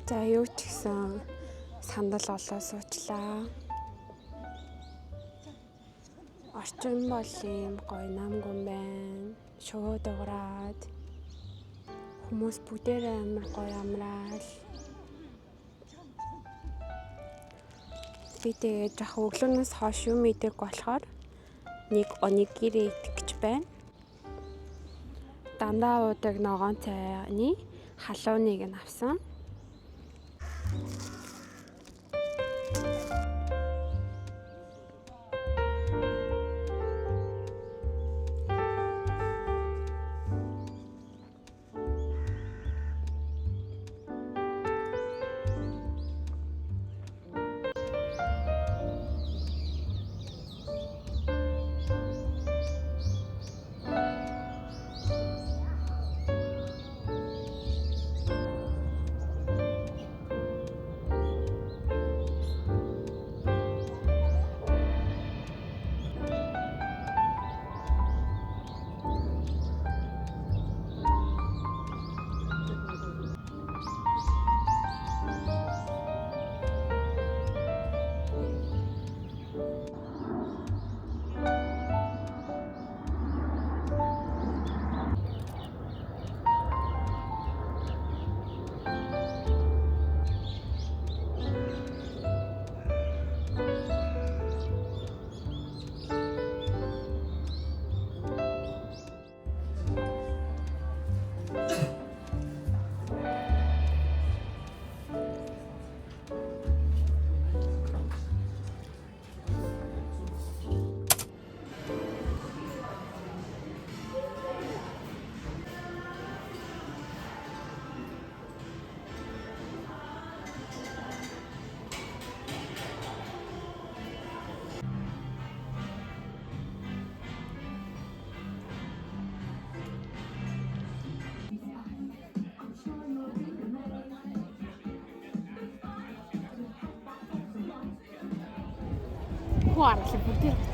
За юу ч гэсэн сандал олоо суучлаа. Орчин бол ийм гоё намгүн байна. Шувуу дуурайд хүмүүс бүгдээрээ амар гоё амраал. Би тэгээд яг өглөөнөөс хойш юм идэг болохоор нэг онигири идэх гэж байна. Дандаа уудаг ногоон цайны халууныг нь авсан. Guarda che vuol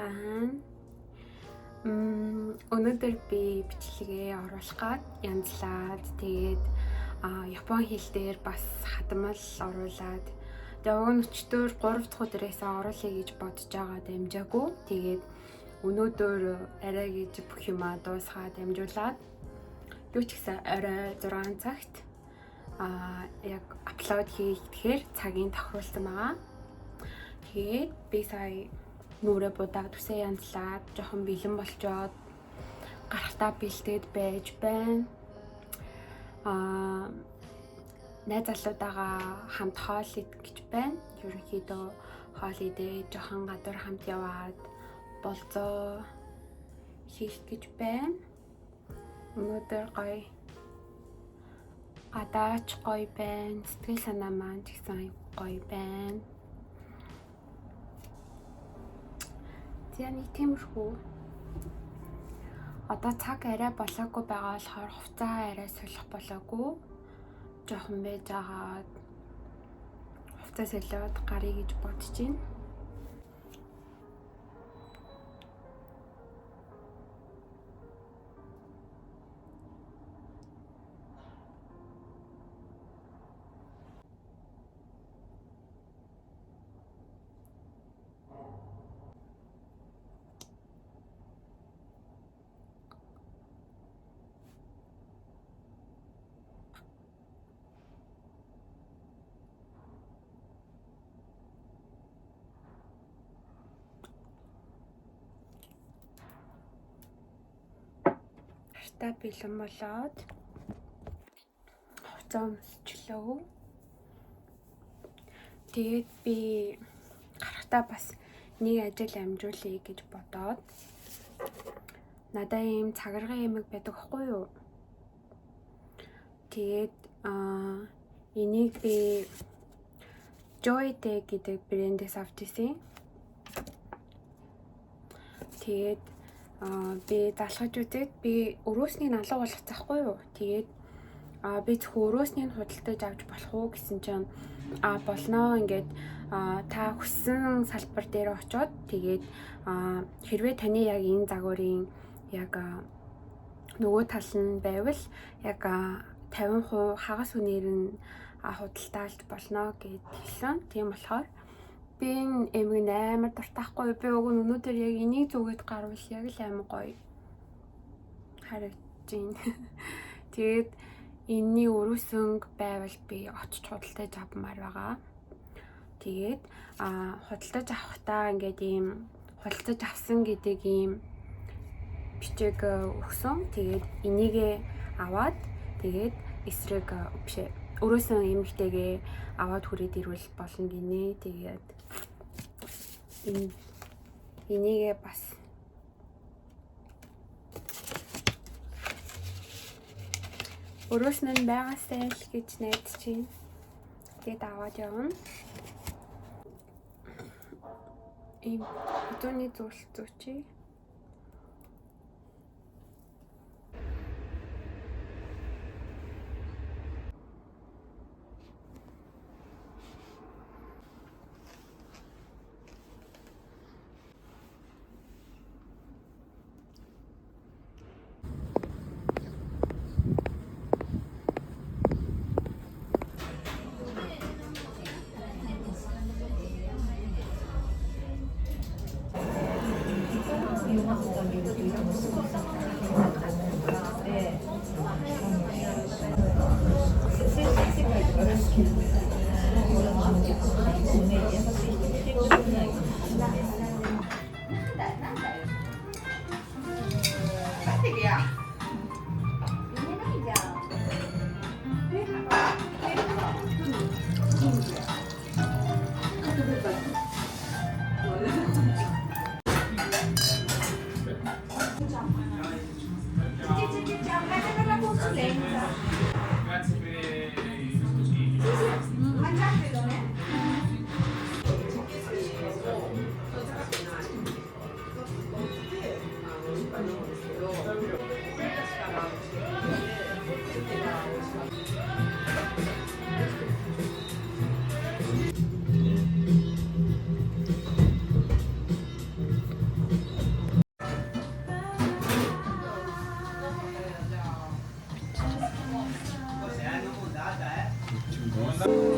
байна. Өнөөдөр би бичлэгээ оруулах гад янзлаад тэгээд Япон хэл дээр бас хадмал оруулаад тэгээд уг нь өчтөр 3 дахь өдрөөс оруулъя гэж бодож байгаа дамжаагүй. Тэгээд өнөөдөр арай гэж бүх юмаа дуусгаад дамжуулаад юу ч гэсэн орой 6 цагт яг апплод хийхээр цагийн тохируулсан байгаа. Тэгээд би сая нүрэ будаа түсээ янзлаад жоохон бэлэн болчоод гарахтаа бэлдээд байж байна. Найз залуудаагаа хамт хоол идэх гэж байна. Ерөнхийдөө хоол идээ жоохон гадуур хамт яваад болцоо хийх гэж байна. Өнөөдөр гоё гадаач гоё байна. Сэтгэл санаа маань ч гэсэн гоё байна. Тэгээ нэг тиймэрхүү. Одоо цаг арай болоогүй байгаа болохоор хувцаа арай солих болоогүй. Жохон байж агаад хувцас солиод гарыг гэж бодож байна. Та бэлэн болоод хувцас өмсчлөө. Тэгээд би гарахтаа бас нэг ажил амжуулъя гэж бодоод надаа ийм цагарган ямиг байдаг хгүй юу? Тэгээд энийг би Joy-Day гэдэг брэндээс авчихсан. Тэгээд би залхаж үзээд би өрөөсний налуу болгох захгүй юу. Тэгээд би зөвхөн өрөөсний худалдаж авч болох уу гэсэн чинь болно. Ингээд та хүссэн салбар дээр очиод тэгээд хэрвээ таны яг энэ загварын яг нөгөө тал нь байвал яг 50% хагас үнээр нь худалдаалж болно гэж хэлсэн. Тийм болохоор би энэ эмийг амар дуртахгүй. Би уг нь өнөөдөр яг энийг зүгээд гарвал яг л амар гоё харагдаж байна. Тэгээд энэний өрөөсөнг байвал би очиж худалдаж авмаар байгаа. Тэгээд худалдаж авахдаа ингээд ийм худалдаж авсан гэдэг ийм бичиг өгсөн. Тэгээд энийгээ аваад тэгээд эсрэг бишээ өрөөсөн эмэгтэйгээ аваад хүрээд ирвэл болно гинэ. Тэгээд энийгээ бас өрөөсөн нь байгаасай л гэж найдаж байна. Тэгээд аваад явна. Ийм өдөөний зурцууч. 감사합니다.